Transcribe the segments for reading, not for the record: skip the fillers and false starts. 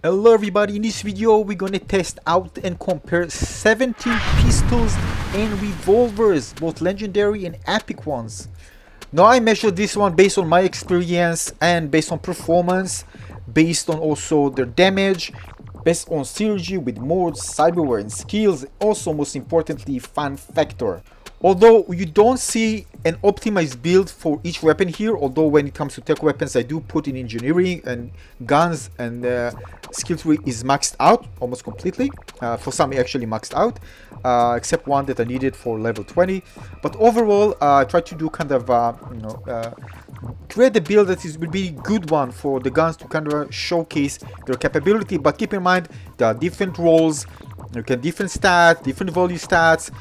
Hello everybody, in this video we're gonna test out and compare 17 pistols and revolvers, both legendary and epic ones. Now I measured this one based on my experience and based on performance, based on also their damage, based on synergy with mods, cyberware and skills, also most importantly fun factor. Although you don't see an optimized build for each weapon here, although when it comes to tech weapons I do put in engineering and guns, and skill tree is maxed out almost completely. For some actually maxed out, except one that I needed for level 20. But overall I try to do kind of create a build that will be a good one for the guns to kind of showcase their capability. But keep in mind there are different roles, you can different stats, different value stats.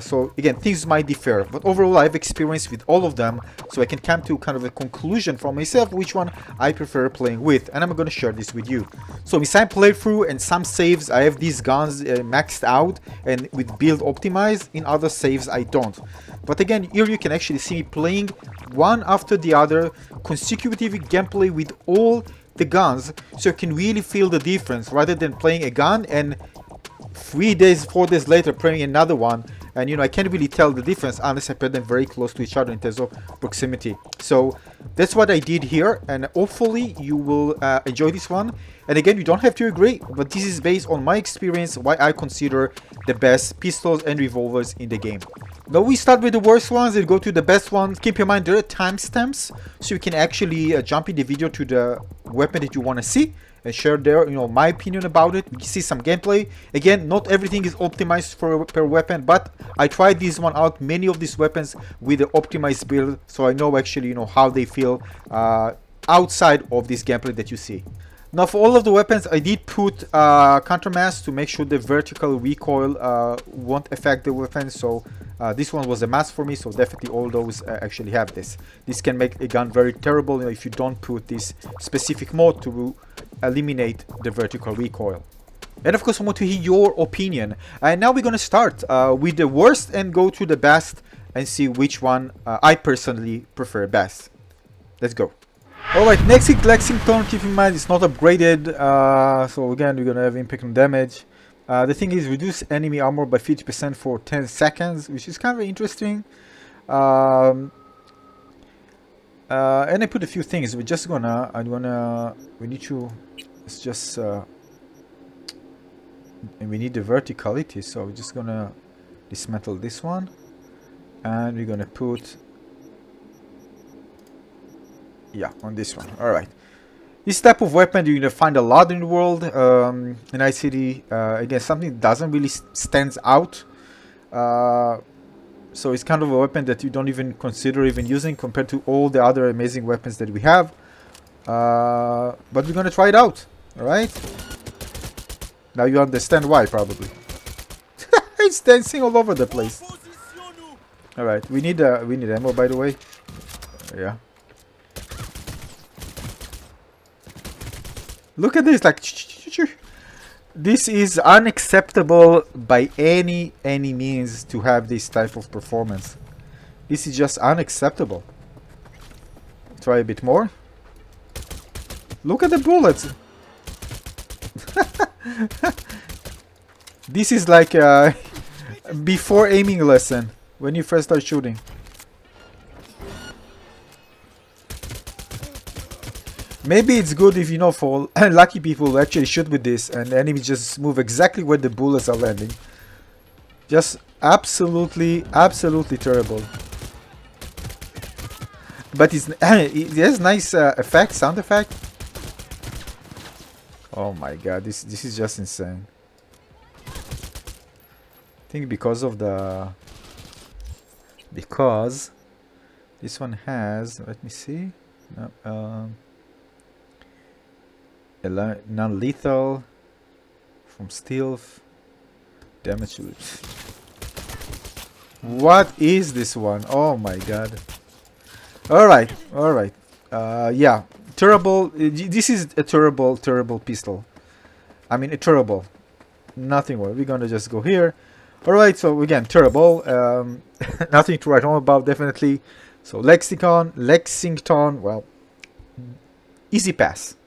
So again, things might differ, but overall I have experience with all of them, so I can come to kind of a conclusion for myself which one I prefer playing with, and I'm going to share this with you. So in some playthrough and some saves I have these guns maxed out and with build optimized, in other saves I don't. But again, here you can actually see me playing one after the other, consecutive gameplay with all the guns, so you can really feel the difference rather than playing a gun and 3 days, 4 days later playing another one, and I can't really tell the difference unless I put them very close to each other in terms of proximity. So that's what I did here, and hopefully you will enjoy this one. And again, you don't have to agree, but this is based on my experience, why I consider the best pistols and revolvers in the game. Now we start with the worst ones and go to the best ones. Keep in mind there are timestamps, so you can actually jump in the video to the weapon that you want to see and share there, my opinion about it. You can see some gameplay. Again, not everything is optimized per weapon, but I tried this one out, many of these weapons with the optimized build, so I know actually, how they feel outside of this gameplay that you see. Now for all of the weapons, I did put countermass to make sure the vertical recoil won't affect the weapon. So this one was a must for me, so definitely all those actually have this. This can make a gun very terrible if you don't put this specific mode to eliminate the vertical recoil. And of course I want to hear your opinion. And now we're going to start with the worst and go to the best and see which one I personally prefer best. Let's go. Alright, next is Lexington. Keep in mind it's not upgraded, so again we're gonna have impact on damage. The thing is, reduce enemy armor by 50% for 10 seconds, which is kind of interesting. And I put a few things. We're just gonna, we need to, it's just, and we need the verticality, so we're just gonna dismantle this one, and we're gonna put, yeah, on this one. Alright. This type of weapon you're going to find a lot in the world. In Night City, again, something that doesn't really stands out. So it's kind of a weapon that you don't even consider even using compared to all the other amazing weapons that we have. But we're going to try it out. Alright. Now you understand why, probably. It's dancing all over the place. Alright, we need ammo, by the way. Yeah. Look at this, like, this is unacceptable by any means to have this type of performance. This is just unacceptable. Try a bit more. Look at the bullets. This is like a before aiming lesson when you first start shooting. Maybe it's good if, for lucky people who actually shoot with this and the enemies just move exactly where the bullets are landing. Just absolutely terrible. But it has nice effect, sound effect. Oh my god, this is just insane. I think because this one has, let me see. No, non-lethal from stealth damage. What is this one? Oh my god. Alright. Yeah, terrible. This is a terrible pistol. I mean, a terrible, nothing more. We're gonna just go here. Alright, so again, terrible. Nothing to write home about, definitely. So Lexington, well, easy pass.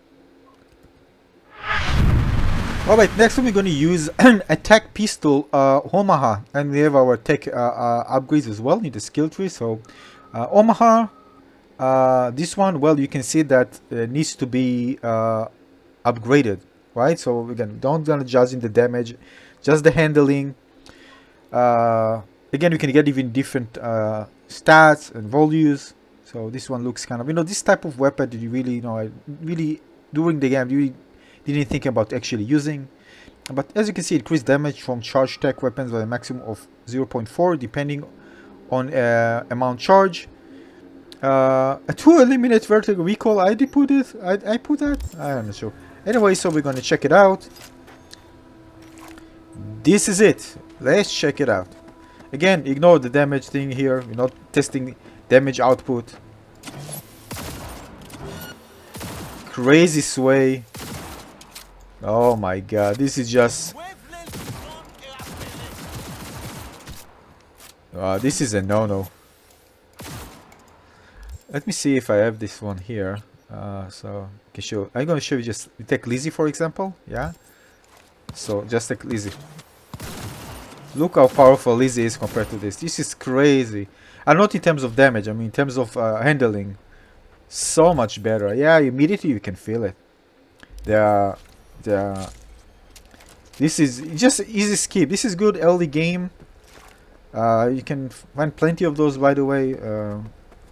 Alright, next one we're going to use an attack pistol, OMAHA, and we have our tech upgrades as well in the skill tree. So OMAHA, this one, well, you can see that needs to be upgraded, right? So again, don't gonna judge in the damage, just the handling. Again, you can get even different stats and values. So this one looks kind of, this type of weapon that you really, really during the game, you really didn't think about actually using. But as you can see, increased damage from charged tech weapons by a maximum of 0.4 depending on amount charge. To eliminate vertical recoil, I put that? I'm not sure. Anyway, so we're gonna check it out. This is it. Let's check it out. Again, ignore the damage thing here. We're not testing damage output. Crazy sway. Oh my god, this is just... this is a no-no. Let me see if I have this one here. So, okay, sure. I'm gonna show you just... You take LIZZIE for example, yeah? So, just take LIZZIE. Look how powerful LIZZIE is compared to this. This is crazy. And not in terms of damage, I mean in terms of handling. So much better. Yeah, immediately you can feel it. This is just easy skip. This is good early game. You can find plenty of those, by the way.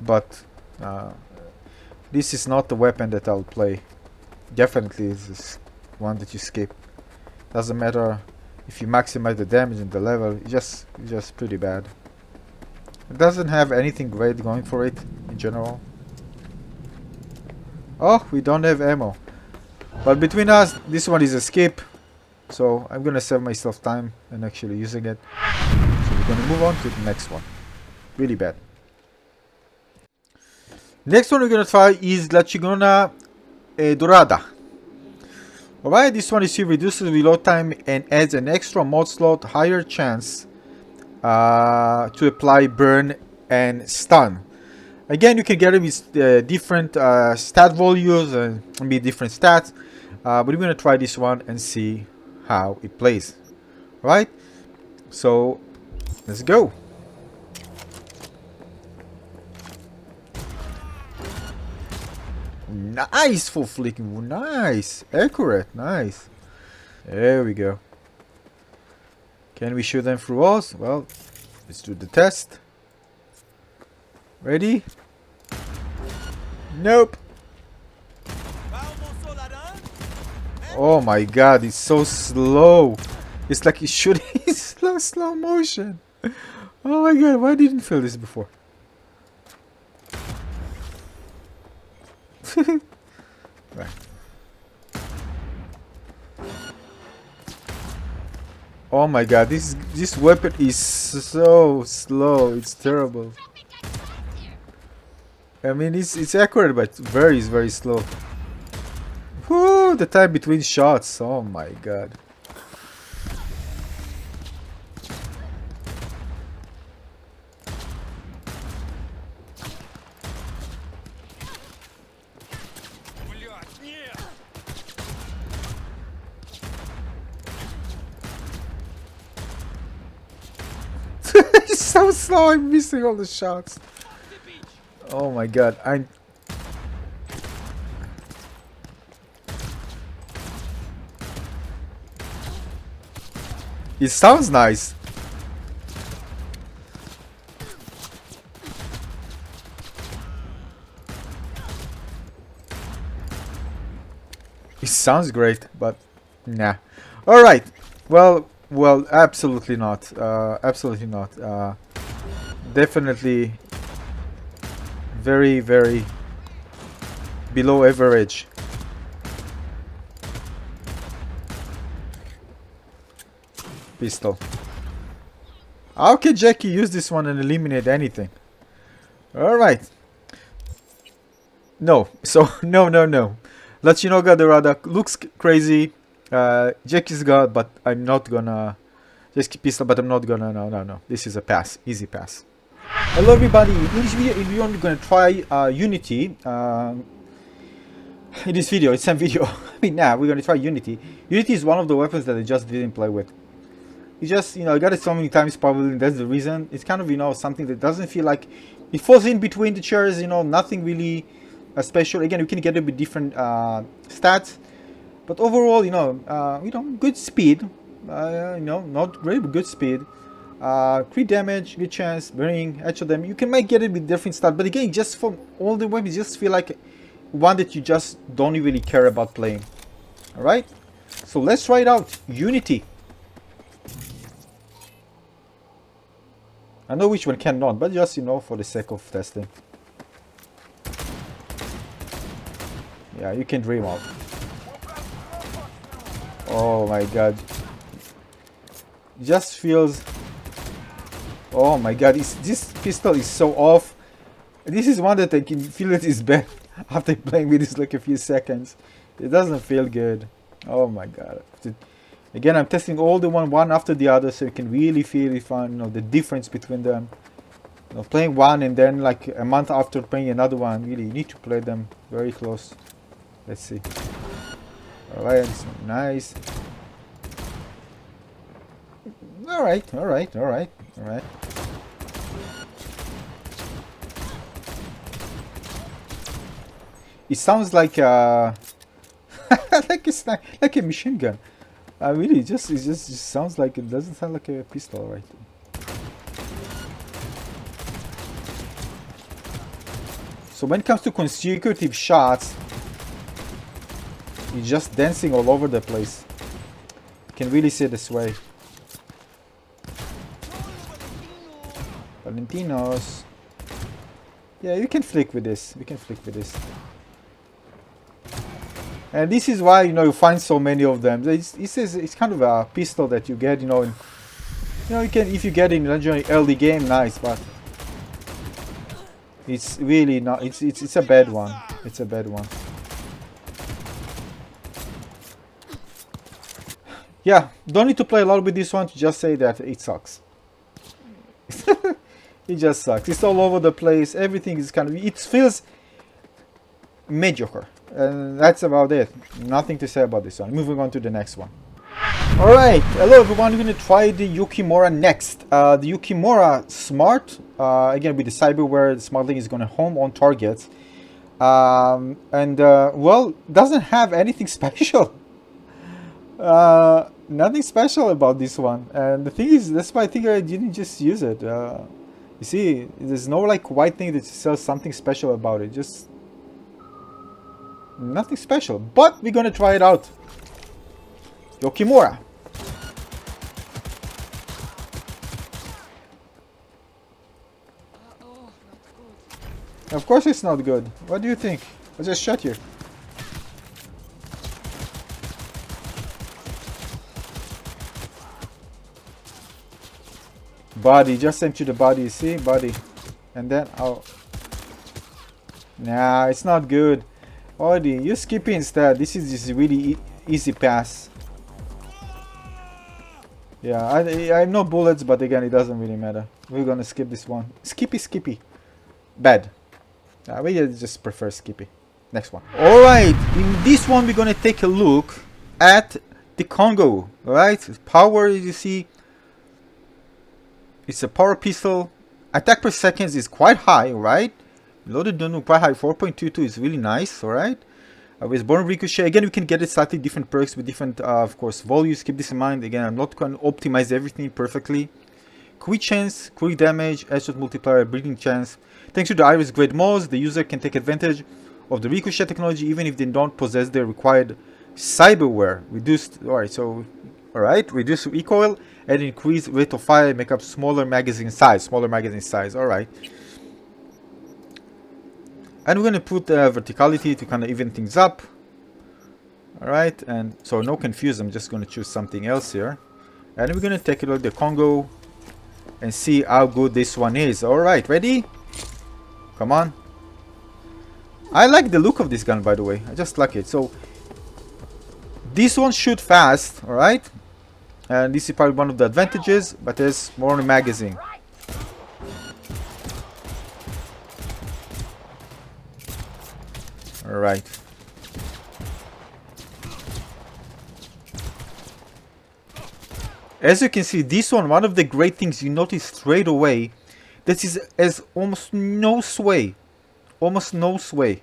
But this is not the weapon that I'll play. Definitely this is one that you skip. Doesn't matter if you maximize the damage and the level. It's just pretty bad. It doesn't have anything great going for it in general. Oh, we don't have ammo. But between us, this one is a skip. So I'm gonna save myself time and actually using it. So we're gonna move on to the next one. Really bad. Next one we're gonna try is La Chingona Dorada. Alright, this one is here, reduces reload time and adds an extra mod slot, higher chance to apply burn and stun. Again, you can get them with different stat values and different stats. But we're gonna try this one and see how it plays. Right? So let's go. Nice full flicking, nice, accurate, nice. There we go. Can we shoot them through walls? Well, let's do the test. Ready? Nope. Oh my god, it's so slow. It's like he's shooting in slow motion. Oh my god, why didn't I feel this before? Right. Oh my god, this weapon is so slow. It's terrible. I mean, it's accurate, but very slow. Whoo, the time between shots. Oh my god. It's so slow, I'm missing all the shots. Oh my god, it sounds nice. It sounds great, but nah. Alright, well, absolutely not. Absolutely not. Definitely very below average. Pistol. How can Jackie use this one and eliminate anything? Alright. No. So, no. La Chingona Dorada looks crazy. Jackie's got, but I'm not gonna... Just keep pistol, but I'm not gonna... No. This is a pass. Easy pass. Hello everybody. In this video, we're gonna try Unity. in this video, it's some video. I mean, nah, we're gonna try Unity. Unity is one of the weapons that I just didn't play with. You just, you know, I got it so many times probably, and that's the reason. It's kind of, you know, something that doesn't feel like it falls in between the chairs, you know, nothing really special. Again, you can get it with different stats, but overall, you know, good speed. You know, not great, but good speed. Crit damage, good chance, burning, headshot them. You can might get it with different stats, but again, just from all the weapons, just feel like one that you just don't really care about playing. All right, so let's try it out. Unity. I know which one cannot, but just, you know, for the sake of testing. Yeah, you can dream of. Oh my god. It just feels... Oh my god, this pistol is so off. This is one that I can feel it is bad after playing with this like a few seconds. It doesn't feel good. Oh my god. Again, I'm testing all the one after the other, so you can really feel if you know the difference between them. You know, playing one and then like a month after playing another one, really you need to play them very close. Let's see. Alright, nice. Alright. It sounds like like a machine gun. Really, it just sounds like, it doesn't sound like a pistol, right? So when it comes to consecutive shots, you're just dancing all over the place. You can really see this way. Valentinos. Yeah, you can flick with this. And this is why, you know, you find so many of them. It's kind of a pistol that you get, you know, you can, if you get in an early game, nice, but it's really not, it's a bad one. It's a bad one. Yeah, don't need to play a lot with this one to just say that it sucks. It just sucks. It's all over the place. Everything is kind of, it feels mediocre. And that's about it. Nothing to say about this one. Moving on to the next one. Alright, hello everyone. We're going to try the YUKIMURA next. The YUKIMURA Smart, again with the cyberware, the smart link is going to home on targets. Well, doesn't have anything special. Nothing special about this one. And the thing is, that's why I think I didn't just use it. You see, there's no like white thing that says something special about it. Just nothing special, but we're gonna try it out. YUKIMURA. Of course it's not good. What do you think? I just shot you. Body, just sent you the body, see? Body. And then I'll... Nah, it's not good. Already, use Skippy instead. This is just really easy pass. Yeah, I have no bullets, but again, it doesn't really matter. We're gonna skip this one. Skippy. Bad. We just prefer Skippy. Next one. Alright, in this one, we're gonna take a look at the KONGOU. Alright, power, you see, it's a power pistol. Attack per seconds is quite high, right? Loaded gun quite high, 4.22 is really nice, alright? With Born Ricochet, again, we can get it slightly different perks with different, of course, volumes. Keep this in mind. Again, I'm not going to optimize everything perfectly. Quick chance, quick damage, headshot multiplier, breathing chance. Thanks to the Iris grade mods, the user can take advantage of the Ricochet technology even if they don't possess the required cyberware. Reduced, reduce recoil and increase rate of fire, make up smaller magazine size, alright. And we're going to put verticality to kind of even things up. Alright, and so no confuse, I'm just going to choose something else here. And we're going to take a look at the KONGOU and see how good this one is. Alright, ready? Come on. I like the look of this gun, by the way. I just like it. So, this one shoots fast, alright? And this is probably one of the advantages, but there's more in the magazine. Alright. As you can see, this one of the great things you notice straight away, this is has almost no sway. Almost no sway.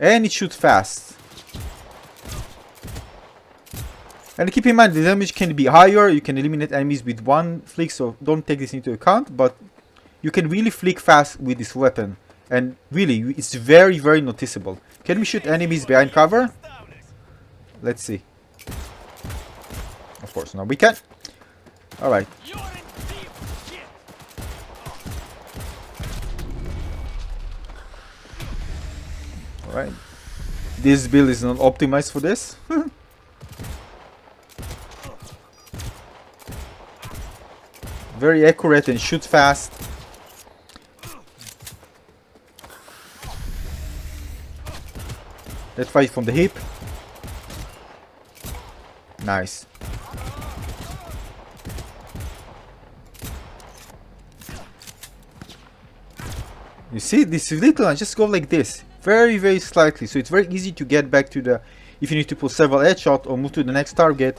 And it shoots fast. And keep in mind, the damage can be higher. You can eliminate enemies with one flick, so don't take this into account. But you can really flick fast with this weapon. And really, it's very, very noticeable. Can we shoot enemies behind cover? Let's see. Of course, no, we can. Alright. Alright. This build is not optimized for this. Very accurate and shoot fast. Let's fight from the hip. Nice. You see, this little one just go like this. Very, very slightly. So it's very easy to get back to the... If you need to pull several headshots or move to the next target.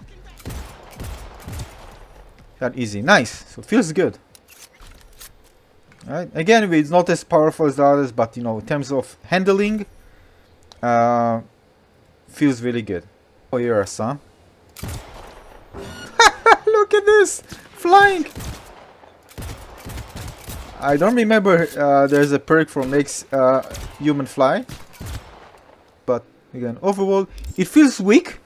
That easy. Nice. So it feels good. Alright. Again, it's not as powerful as the others, but you know, in terms of handling, feels really good. Oh, yes, huh? Look at this! Flying! I don't remember there's a perk for makes human fly. But again, overall, it feels weak.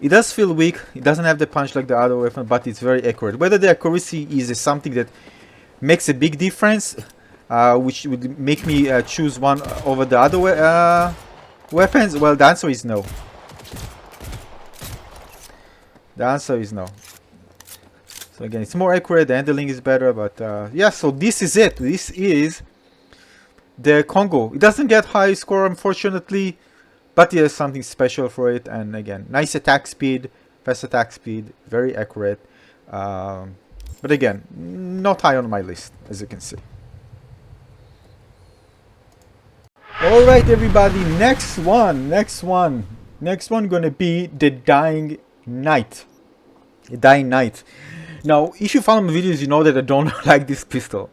It does feel weak. It doesn't have the punch like the other weapon, but it's very accurate. Whether the accuracy is something that makes a big difference, which would make me choose one over the other weapons, well, the answer is no. The answer is no. So again, it's more accurate, the handling is better, but yeah, so this is it. This is the KONGOU. It doesn't get high score, unfortunately, but there's something special for it. And again, nice attack speed, fast attack speed, very accurate. But again, not high on my list, as you can see. Alright everybody, next one gonna be the Dying Knight. Now, if you follow my videos, you know that I don't like this pistol.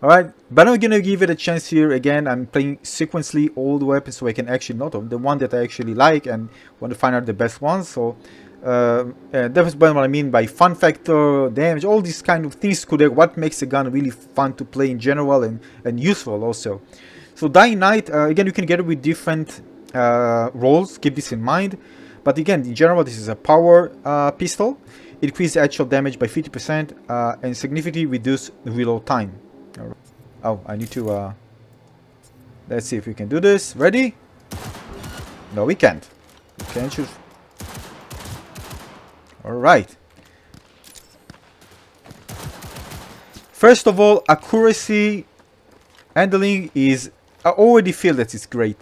Alright, but I'm gonna give it a chance here. Again, I'm playing sequentially all the weapons so I can actually note the one that I actually like and want to find out the best ones. So that's what I mean by fun factor, damage, all these kind of things could what makes a gun really fun to play in general and useful also. So Dying Knight, again, you can get it with different roles, keep this in mind. But again, in general, this is a power pistol. It increases actual damage by 50% and significantly reduce the reload time. Oh, I need to... let's see if we can do this. Ready? No, we can't. We can't shoot. Alright. First of all, accuracy, handling is... I already feel that it's great.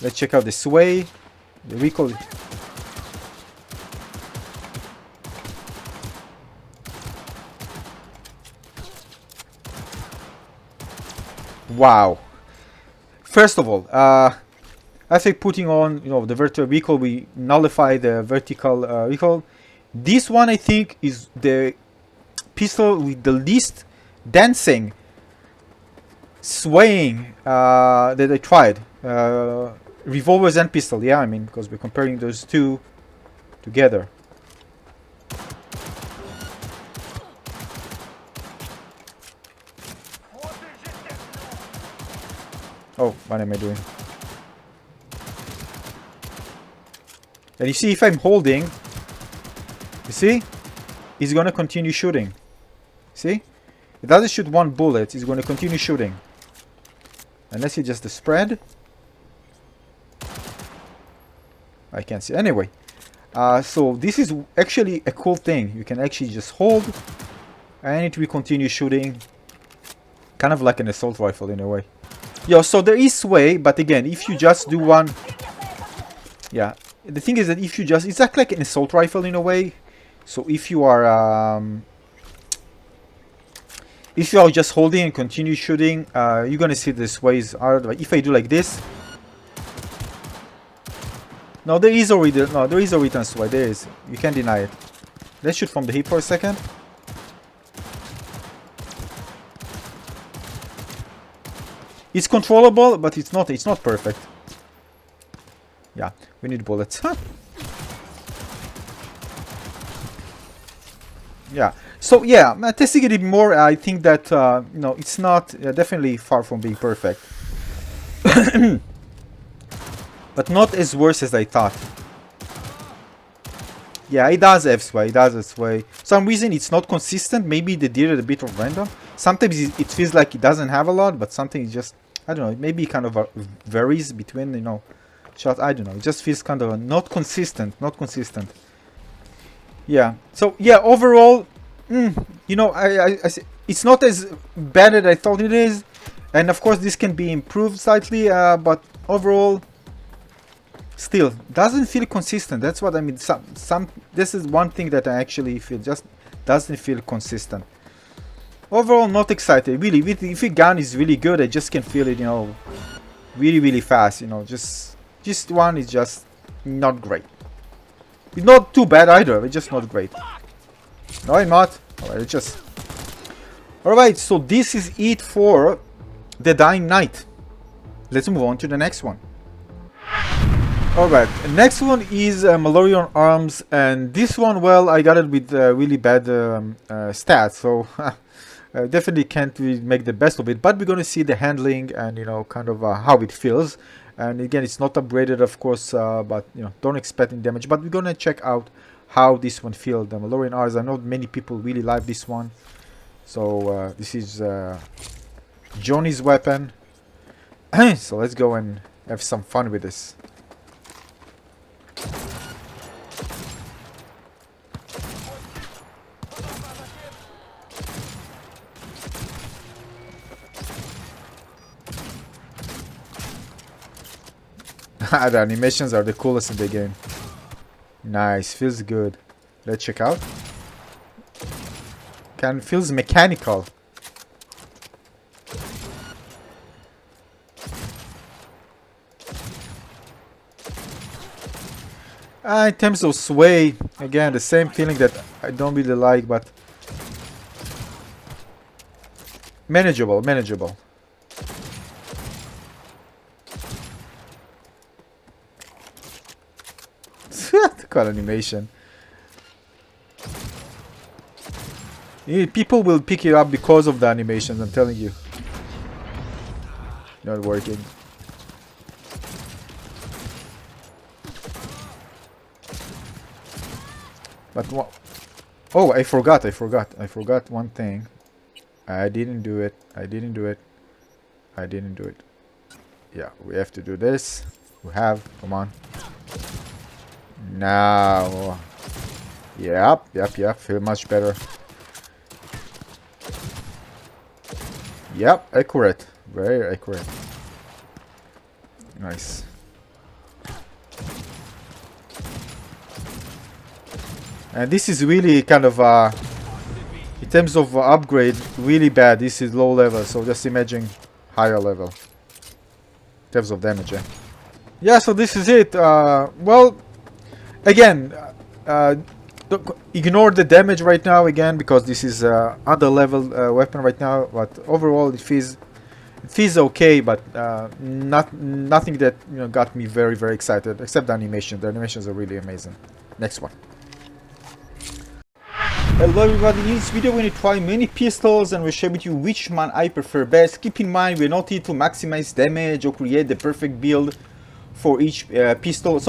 Let's check out the sway, the recoil. Wow. First of all, I think putting on, you know, the vertical recoil, we nullify the vertical recoil. This one, I think, is the pistol with the least dancing, swaying that I tried. Revolvers and pistol, yeah, I mean, because we're comparing those two together. Oh, what am I doing? And you see, if I'm holding, you see, he's gonna continue shooting. See? It doesn't shoot one bullet, it's gonna continue shooting. Unless you just the spread. I can't see. Anyway, so this is actually a cool thing. You can actually just hold and it will continue shooting. Kind of like an assault rifle in a way. Yo, so there is sway, but again, if you just do one... Yeah, the thing is that if you just... It's like an assault rifle in a way. So if you are... if you are just holding and continue shooting, you're gonna see the sways are... If I do like this... No, there is a return. No, there is a return swipe. There is. You can't deny it. Let's shoot from the hip for a second. It's controllable, but it's not. It's not perfect. Yeah, we need bullets. Yeah. So yeah, testing it even more. I think that you know, it's not definitely far from being perfect, but not as worse as I thought. Yeah, it does have sway. It does have sway. Some reason it's not consistent. Maybe they did it a bit of random. Sometimes it feels like it doesn't have a lot, but something just, I don't know. Maybe kind of varies between, you know, shots. I don't know. It just feels kind of not consistent. Not consistent. Yeah. So yeah, overall, you know, it's not as bad as I thought it is, and of course this can be improved slightly. But overall, still doesn't feel consistent. That's what I mean. This is one thing that I actually feel just doesn't feel consistent. Overall, not excited. Really, if your gun is really good, I just can feel it, you know, really fast. You know, just one is just not great. It's not too bad either. It's just not great. No, I'm not. Alright, it's just. Alright, so this is it for the Dying Night. Let's move on to the next one. Alright, next one is MALORIAN arms, and this one, well, I got it with really bad stats, so definitely can't really make the best of it, but we're gonna see the handling and, you know, kind of how it feels. And again, it's not upgraded, of course, but, you know, don't expect any damage, but we're gonna check out how this one feels. The MALORIAN arms, I know many people really like this one, so this is Johnny's weapon. So let's go and have some fun with this. The animations are the coolest in the game. Nice, feels good. Let's check out. Feels mechanical. In terms of sway, again, the same feeling that I don't really like, but manageable. Cool animation. People will pick it up because of the animations, I'm telling you. Not working. But what? Oh, I forgot one thing. I didn't do it. Yeah, we have to do this. Come on. Now. Yep, feel much better. Yep, accurate. Very accurate. Nice. And this is really kind of, in terms of upgrade, really bad. This is low level, so just imagine higher level. In terms of damage, yeah, so this is it. Well, again, ignore the damage right now again, because this is other level weapon right now. But overall, it feels okay, but nothing that, you know, got me very excited, except the animation. The animations are really amazing. Next one. Hello everybody, in this video we're going to try many pistols and we'll share with you which one I prefer best. Keep in mind, we're not here to maximize damage or create the perfect build for each pistol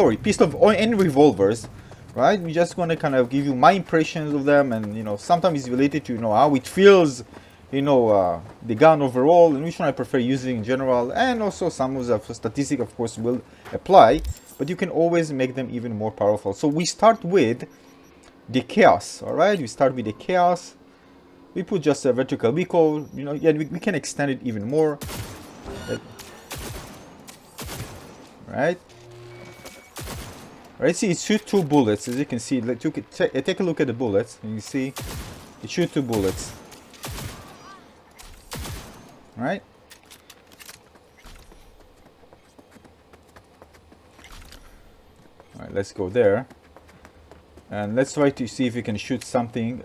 and revolvers, right? We're just going to kind of give you my impressions of them, and, you know, sometimes it's related to, you know, how it feels, you know, the gun overall, and which one I prefer using in general, and also some of the statistics, of course, will apply, but you can always make them even more powerful. So we start with the chaos. All right, we start with the chaos. We put just a vertical recoil, you know. Yeah, we can extend it even more, right? See, it shoots 2 bullets, as you can see. Take a look at the bullets, and you see it shoots 2 bullets, right? Alright, let's go there. And let's try to see if we can shoot something.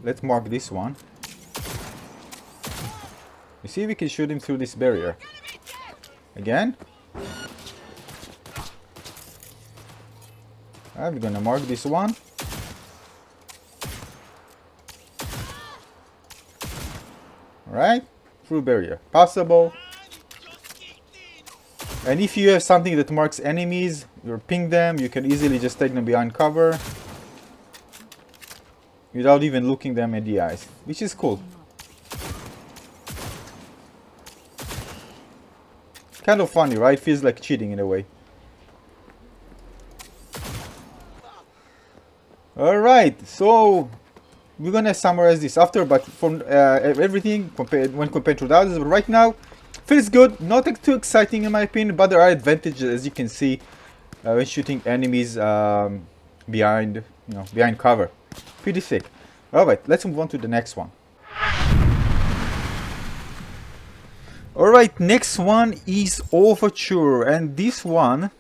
Let's mark this one. You see, we can shoot him through this barrier. Again. Alright, we're gonna mark this one. Alright, through barrier. Possible. And if you have something that marks enemies, you ping them, you can easily just take them behind cover without even looking them in the eyes, which is cool. Kind of funny, right? Feels like cheating in a way. Alright, so we're gonna summarize this after, but from everything when compared to the others, but right now feels good. Not too exciting in my opinion, but there are advantages, as you can see, when shooting enemies behind cover. Pretty sick. Alright, let's move on to the next one. Alright, next one is Overture, and this one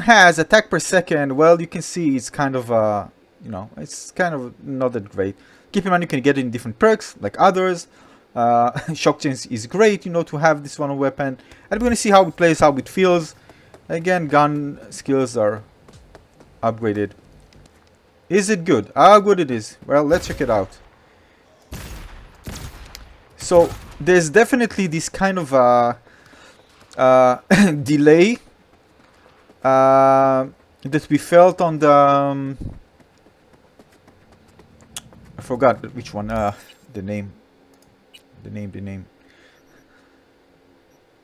has attack per second. Well, you can see it's kind of it's kind of not that great. Keep in mind you can get it in different perks like others. Shock chains is great, to have this one weapon, and we're gonna see how it plays, how it feels. Again, gun skills are upgraded. Is it good? How good it is? Well, let's check it out. So there's definitely this kind of delay that we felt on the I forgot which one. The name.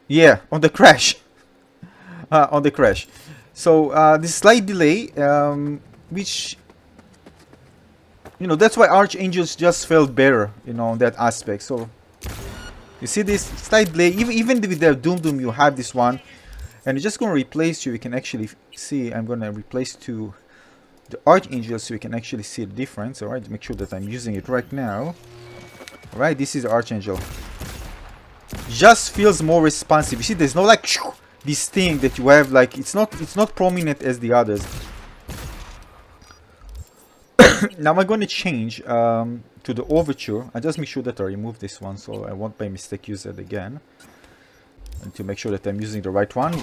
Yeah, on the crash. On the crash. So this slight delay, which that's why Archangels just felt better, on that aspect. So you see this slight delay, even with the Doom, you have this one, and it's just going to replace you. You can actually see. I'm going to replace to the Archangel so you can actually see the difference. Alright, make sure that I'm using it right now. Alright, this is the Archangel. Just feels more responsive. You see, there's no like this thing that you have, like it's not prominent as the others. Now I'm going to change to the Overture. I just make sure that I remove this one so I won't by mistake use it again. And to make sure that I'm using the right one.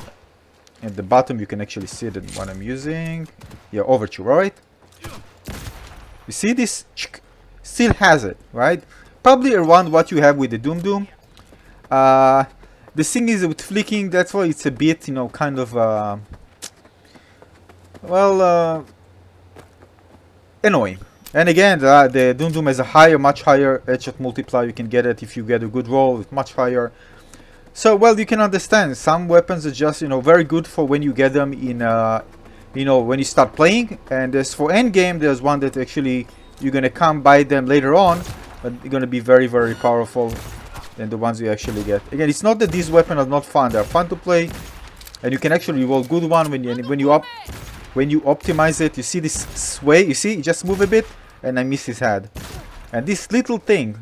At the bottom you can actually see that what I'm using. Yeah, Overture, alright? You see this? Still has it, right? Probably around what you have with the Doom. The thing is with flicking, that's why it's a bit, kind of annoying. And again, the Doom has a much higher headshot multiplier. You can get it if you get a good roll. It's much higher. So, well, you can understand some weapons are just, very good for when you get them in, when you start playing. And as for endgame, there's one that actually you're gonna come by them later on, but they're gonna be very, very powerful than the ones you actually get. Again, it's not that these weapons are not fun. They're fun to play, and you can actually roll good one when you optimize it. You see this sway? You see, you just move a bit, and I miss his head. And this little thing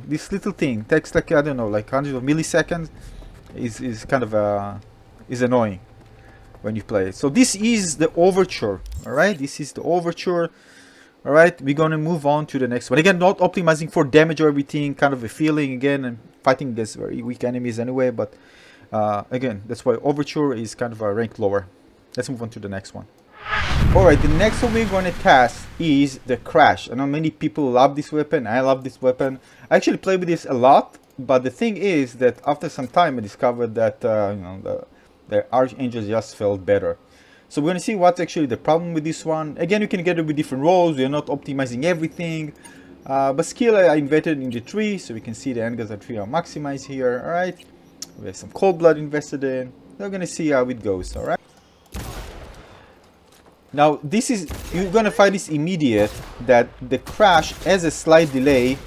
takes like, I don't know, like hundreds of milliseconds. Is kind of is annoying when you play it. So this is the Overture. All right, this is the Overture. All right, we're gonna move on to the next one. Again, not optimizing for damage or everything. Kind of a feeling again, and fighting against very weak enemies anyway. But again, that's why Overture is kind of a rank lower. Let's move on to the next one. Alright, the next one we're going to test is the Crash. I know many people love this weapon. I love this weapon. I actually play with this a lot. But the thing is that after some time I discovered that the Archangel just felt better. So we're going to see what's actually the problem with this one. Again, you can get it with different rolls. We're not optimizing everything. But skill I invested in the tree. So we can see the Angers at 3 are maximized here. Alright. We have some cold blood invested in. We're going to see how it goes. Alright. Now this is, you're going to find this immediate that the Crash has a slight delay.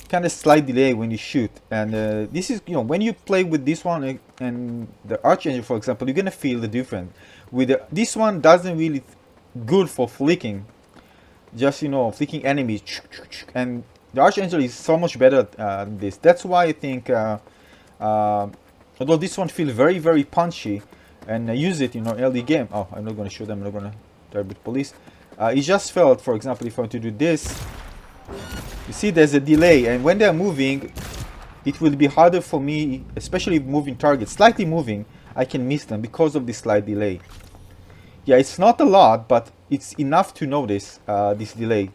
Kind of slight delay when you shoot, and this is, when you play with this one and the Archangel, for example, you're gonna feel the difference. With this one doesn't really good for flicking, just flicking enemies, and the Archangel is so much better than this. That's why I think Although this one feels very, very punchy, and I use it in an early game. Oh, I'm not going to shoot them. I'm not going to target police. It just felt, for example, if I want to do this, you see there's a delay, and when they're moving, it will be harder for me, especially moving targets, slightly moving, I can miss them because of this slight delay. Yeah, it's not a lot, but it's enough to notice this delay.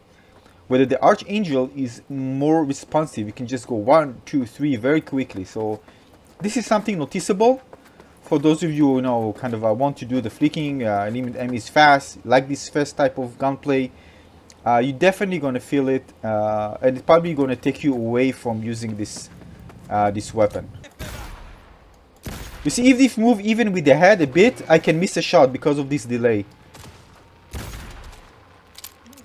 Whether the Archangel is more responsive, you can just go 1, 2, 3 very quickly. So this is something noticeable for those of you who know kind of want to do the flicking, eliminate enemies fast, like this fast type of gunplay. You're definitely going to feel it, and it's probably going to take you away from using this this weapon. You see, if this move even with the head a bit, I can miss a shot because of this delay.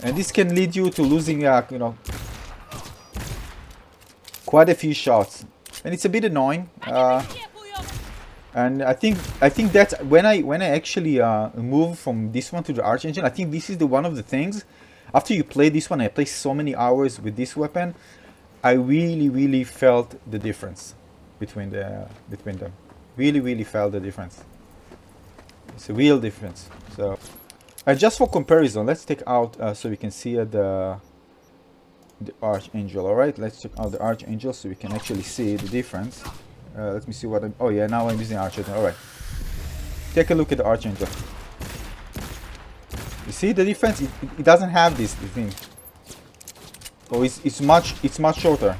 And this can lead you to losing, you know, quite a few shots, and it's a bit annoying. And I think that's when I actually move from this one to the Archangel. I think this is the one of the things. After you play this one, I play so many hours with this weapon. I really felt the difference between them. Really felt the difference. It's a real difference. So. Just for comparison, let's take out so we can see the Archangel. All right, let's check out the Archangel so we can actually see the difference. Let me see what I'm. Oh yeah, now I'm using Archangel. All right, take a look at the Archangel. You see the difference? It doesn't have this thing. Oh, it's much shorter.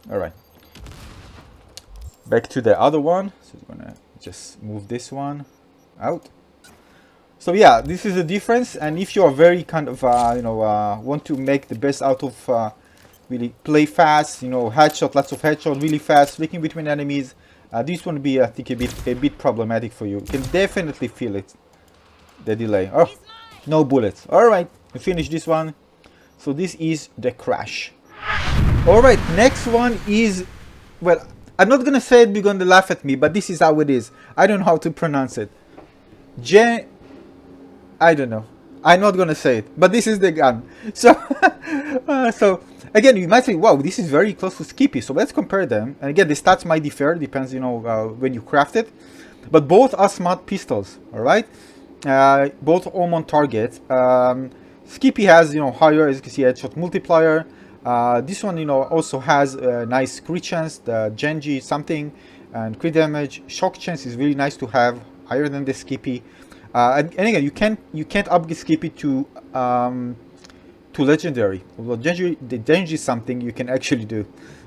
Alright, back to the other one. So we're gonna just move this one out. So yeah, this is the difference. And if you are very kind of you know, want to make the best out of really play fast, you know, headshot, lots of headshot, really fast, flicking between enemies, this one will be, I think, a bit problematic for you. You can definitely feel it, the delay. Oh, no bullets. Alright, we finished this one. So this is the Crash. Alright, next one is, well, I'm not gonna say it, you're gonna laugh at me, but this is how it is. I don't know how to pronounce it. I don't know. I'm not gonna say it, but this is the gun. So, so again, you might say, wow, this is very close to Skippy. So let's compare them. And again, the stats might differ, depends, you know, when you craft it. But both are smart pistols, alright? Both home on target. Skippy has, you know, higher, as you can see, headshot multiplier. This one, you know, also has a nice crit chance, the Genji something, and crit damage. Shock chance is really nice to have, higher than the Skippy. And again, you can't upgrade Skippy to legendary. Although the Genji is something you can actually do.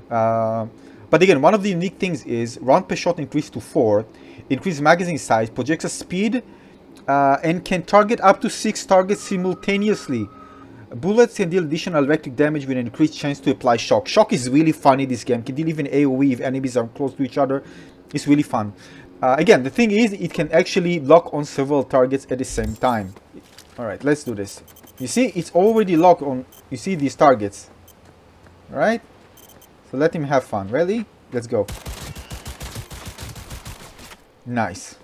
But again, one of the unique things is round per shot increased to 4, increased magazine size, projectile speed, and can target up to 6 targets simultaneously. Bullets can deal additional electric damage with an increased chance to apply shock. Shock is really fun in this game. Can deal even AoE if enemies are close to each other. It's really fun. Again, the thing is, it can actually lock on several targets at the same time. Alright, let's do this. You see, it's already locked on, you see these targets. Alright? So let him have fun. Ready? Let's go. Nice.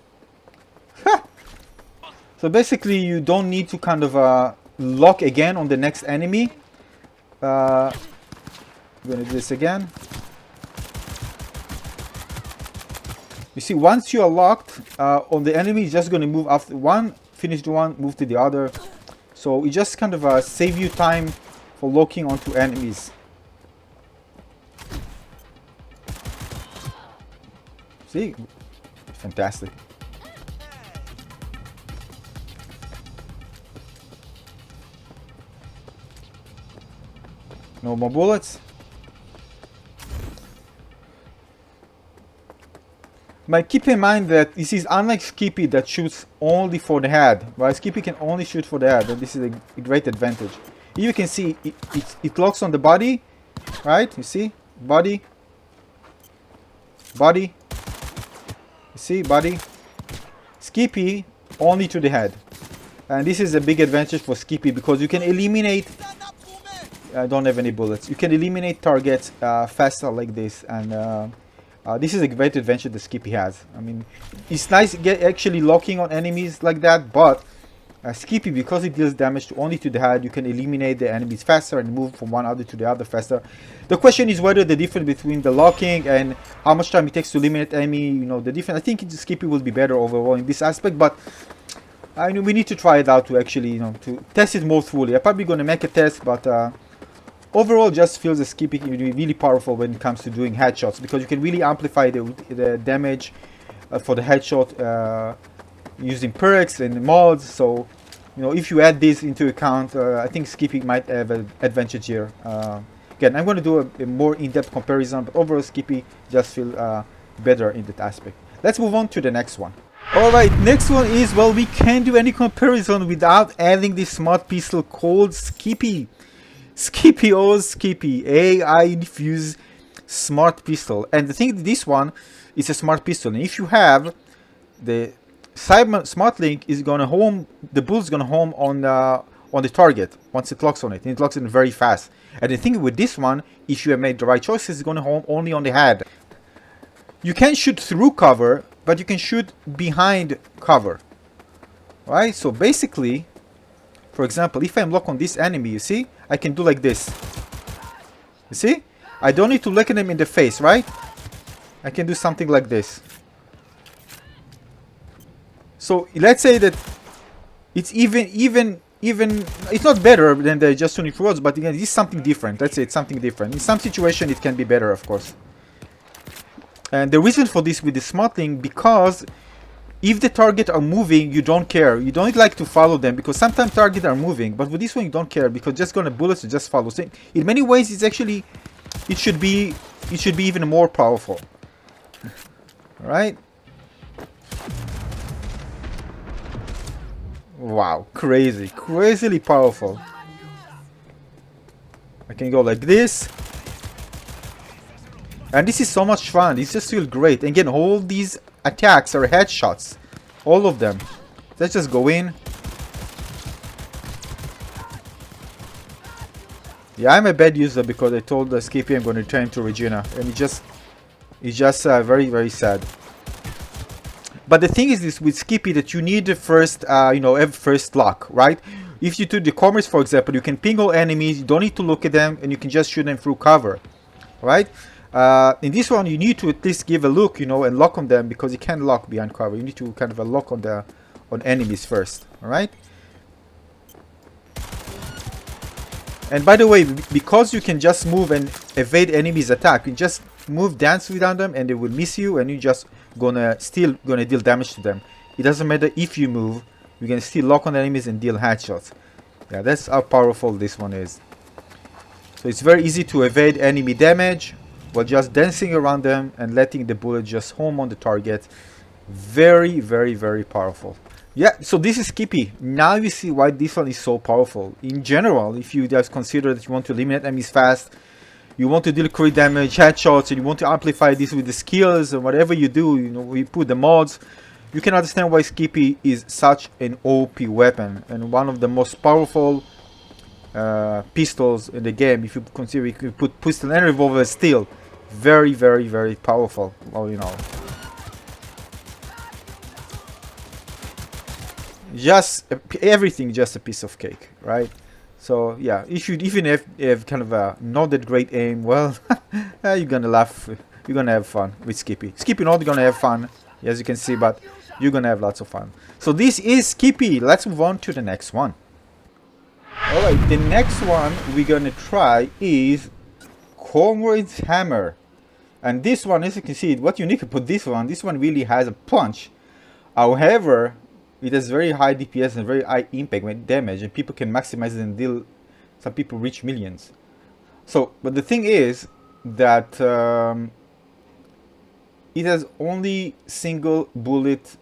So basically, you don't need to kind of lock again on the next enemy. I'm gonna do this again. You see, once you are locked on the enemy, it's just gonna move after one, finish the one, move to the other. So it just kind of save you time for locking onto enemies. See, fantastic. No more bullets. But keep in mind that this is unlike Skippy that shoots only for the head. Right? Skippy can only shoot for the head, and this is a great advantage. Here you can see it locks on the body, right? You see? Body. Body. You see? Body. Skippy only to the head. And this is a big advantage for Skippy because you can eliminate... I don't have any bullets. You can eliminate targets faster like this, and this is a great advantage that Skippy has. I mean, it's nice actually locking on enemies like that, but Skippy, because it deals damage only to the head, you can eliminate the enemies faster and move from one other to the other faster. The question is whether the difference between the locking and how much time it takes to eliminate enemy, you know, the difference. I think Skippy will be better overall in this aspect, but I know we need to try it out to actually, you know, to test it more fully. I'm probably going to make a test, but overall just feels that Skippy can be really powerful when it comes to doing headshots, because you can really amplify the damage for the headshot using perks and mods. So, you know, if you add this into account, I think Skippy might have an advantage here. Again, I'm going to do a more in-depth comparison, but overall Skippy just feels better in that aspect. Let's move on to the next one. Alright, next one is, well, we can't do any comparison without adding this smart pistol called Skippy. Skippy, oh Skippy, AI infused smart pistol. And the thing, this one is a smart pistol, and if you have the smart link, is gonna home, the bullet's gonna home on the target once it locks on it, and it locks in very fast. And the thing with this one, if you have made the right choices, it's gonna home only on the head. You can shoot through cover, but you can shoot behind cover, right? So basically, for example, if I'm locked on this enemy, you see, I can do like this. You see, I don't need to look at them in the face, right? I can do something like this. So let's say that it's even it's not better than the just unique roads, but again, it's something different. Let's say it's something different. In some situation, it can be better, of course. And the reason for this with the smart link, because if the target are moving, you don't care. You don't like to follow them, because sometimes targets are moving, but with this one you don't care, because just gonna bullets, you just follow. So in many ways, it's actually, it should be even more powerful. All right. Wow, crazily powerful. I can go like this. And this is so much fun. This just feels great. And again, all these attacks are headshots. All of them. Let's just go in. Yeah, I'm a bad user because I told Skippy I'm going to turn to Regina. And it's just very, very sad. But the thing is this with Skippy, that you need the first, you know, first lock, right? If you do the commerce, for example, you can ping all enemies, you don't need to look at them, and you can just shoot them through cover, right? In this one, you need to at least give a look, you know, and lock on them, because you can't lock behind cover. You need to kind of lock on enemies first, all right? And by the way, because you can just move and evade enemies' attack, you just move, dance without them, and they will miss you, and you just still gonna deal damage to them. It doesn't matter if you move, you can still lock on enemies and deal headshots. Yeah, that's how powerful this one is. So it's very easy to evade enemy damage while just dancing around them and letting the bullet just home on the target. Very, very, very powerful. Yeah, so this is Skippy. Now you see why this one is so powerful. In general, if you just consider that you want to eliminate enemies fast, you want to deal crit damage, headshots, and you want to amplify this with the skills and whatever you do, you know, we put the mods, you can understand why Skippy is such an OP weapon and one of the most powerful pistols in the game. If you consider, you could put pistol and revolver, still very, very, very powerful. Well, you know, just everything, just a piece of cake, right? So yeah, if you even have kind of a not that great aim, well, you're gonna laugh, you're gonna have fun with Skippy. Skippy not gonna have fun, as you can see, but you're gonna have lots of fun. So this is Skippy. Let's move on to the next one. Alright, the next one we're gonna try is COMRADE'S hammer. And this one, as you can see, what unique about this one really has a punch. However, it has very high DPS and very high impact with damage, and people can maximize it and deal. Some people reach millions. So, but the thing is that it has only single bullet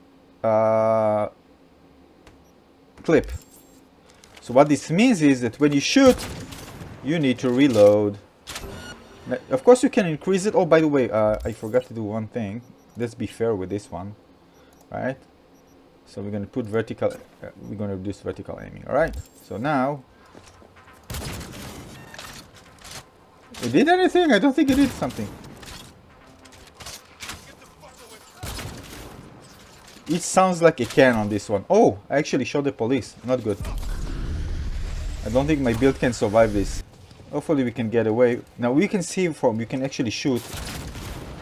clip. So what this means is that when you shoot, you need to reload. Now, of course, you can increase it. Oh, by the way, I forgot to do one thing. Let's be fair with this one, right? So we're going to put vertical, we're going to reduce vertical aiming. All right. So now, it did anything? I don't think it did something. It sounds like a can on this one. Oh, I actually shot the police. Not good. I don't think my build can survive this. Hopefully we can get away. Now we can see from, you can actually shoot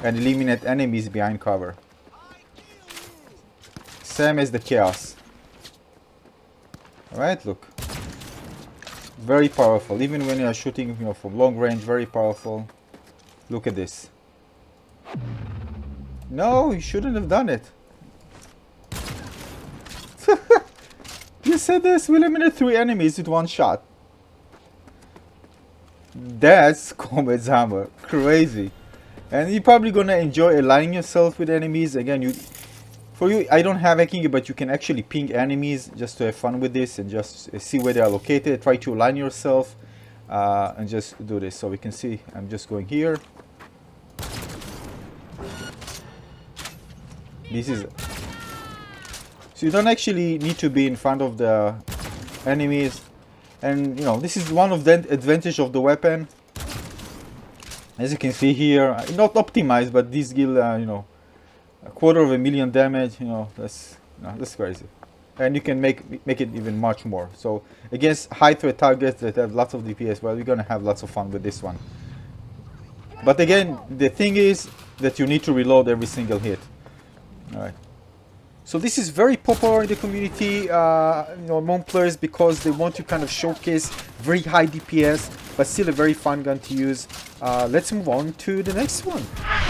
and eliminate enemies behind cover. Same as the chaos. Alright, look. Very powerful. Even when you are shooting, you know, from long range, very powerful. Look at this. No, you shouldn't have done it. You said this will eliminate 3 enemies with 1 shot. That's Comrade's hammer. Crazy. And you're probably gonna enjoy aligning yourself with enemies. Again, for you, I don't have hacking, but you can actually ping enemies just to have fun with this and just see where they are located. Try to align yourself and just do this. So we can see I'm just going here. This is... So you don't actually need to be in front of the enemies. And you know, this is one of the advantage of the weapon. As you can see here, not optimized, but this gives you know, 250,000 damage. You know, that's crazy. And you can make it even much more. So against high threat targets that have lots of DPS, well, we're gonna have lots of fun with this one. But again, the thing is that you need to reload every single hit. All right. So this is very popular in the community, you know, among players, because they want to kind of showcase very high DPS, but still a very fun gun to use. Let's move on to the next one.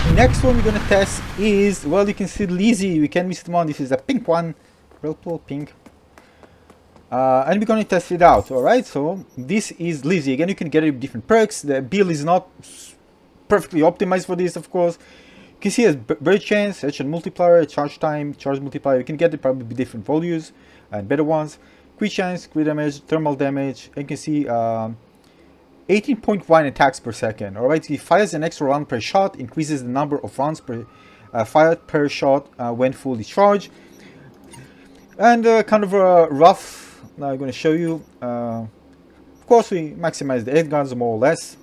The next one we're gonna test is, well, you can see LIZZIE. We can't miss it one. This is a pink one, real cool pink. And we're gonna test it out. All right. So this is LIZZIE. Again, you can get it with different perks. The build is not perfectly optimized for this, of course. You can see it has very chance, headshot multiplier, charge time, charge multiplier. You can get it probably different values and better ones. Crit chance, crit damage, thermal damage. And you can see 18.1 attacks per second. Alright, he fires an extra round per shot, increases the number of rounds per fired per shot when fully charged. And kind of a rough, now I'm going to show you. Of course, we maximize the 8 guns more or less.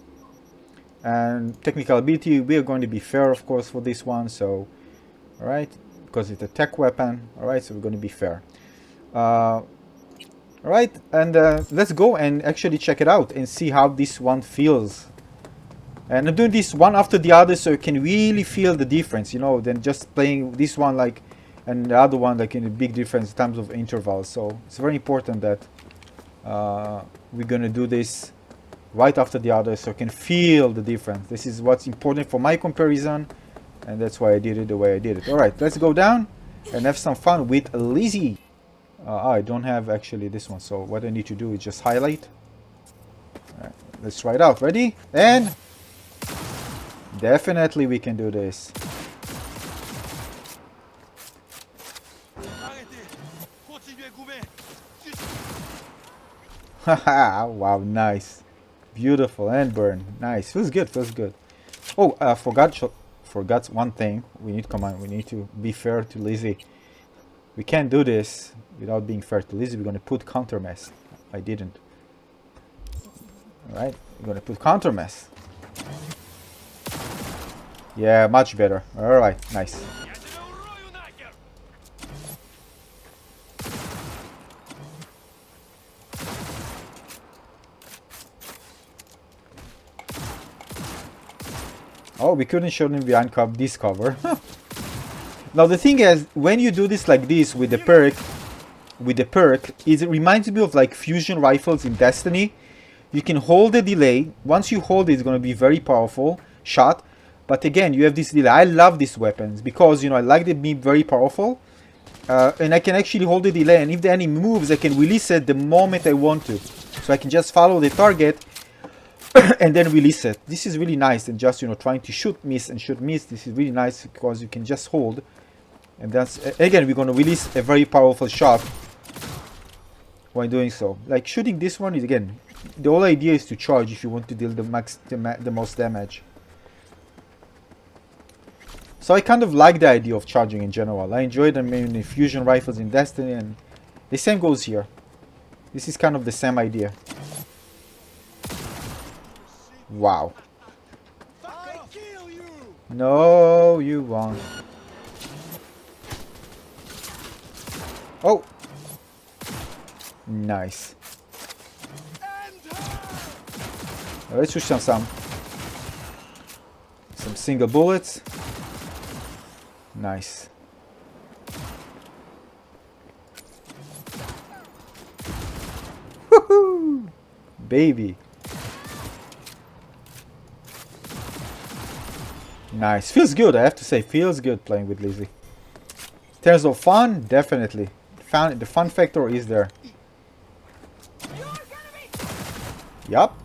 And technical ability, we are going to be fair, of course, for this one. So, all right, because it's a tech weapon. All right, so we're going to be fair. All right, and let's go and actually check it out and see how this one feels. And I'm doing this one after the other, so you can really feel the difference, you know, than just playing this one like and the other one like in a big difference in terms of intervals. So it's very important that we're going to do this right after the other, so I can feel the difference. This is what's important for my comparison, and that's why I did it the way I did it. All right, let's go down and have some fun with LIZZIE. I don't have actually this one, so what I need to do is just highlight. All right, let's try it out. Ready? And definitely we can do this. Haha, wow, nice. Beautiful and burn. Nice. Feels good, feels good. Oh, I forgot one thing. We need, come on, we need to be fair to LIZZIE. We can't do this without being fair to LIZZIE. We're going to put countermeasure. I didn't. Alright, we're going to put countermeasure. Yeah, much better. Alright, nice. Oh, we couldn't show them behind this cover. Now the thing is, when you do this like this with the perk, it reminds me of like fusion rifles in Destiny. You can hold the delay. Once you hold it, it's going to be very powerful shot. But again, you have this delay. I love these weapons because, you know, I like them being very powerful. And I can actually hold the delay. And if the enemy moves, I can release it the moment I want to. So I can just follow the target and then release it. This is really nice. And just, you know, trying to shoot, miss and shoot, miss. This is really nice because you can just hold. And that's, again, we're going to release a very powerful shot while doing so. Like shooting this one is, again, the whole idea is to charge if you want to deal the most damage. So I kind of like the idea of charging in general. I enjoy them in the fusion rifles in Destiny, and the same goes here. This is kind of the same idea. Wow. No, you won't. Oh! Nice. Let's shoot some single bullets. Nice. Woohoo! Baby. Nice. Feels good, I have to say. Feels good playing with LIZZIE. In terms of fun, definitely. The fun factor is there. Yup.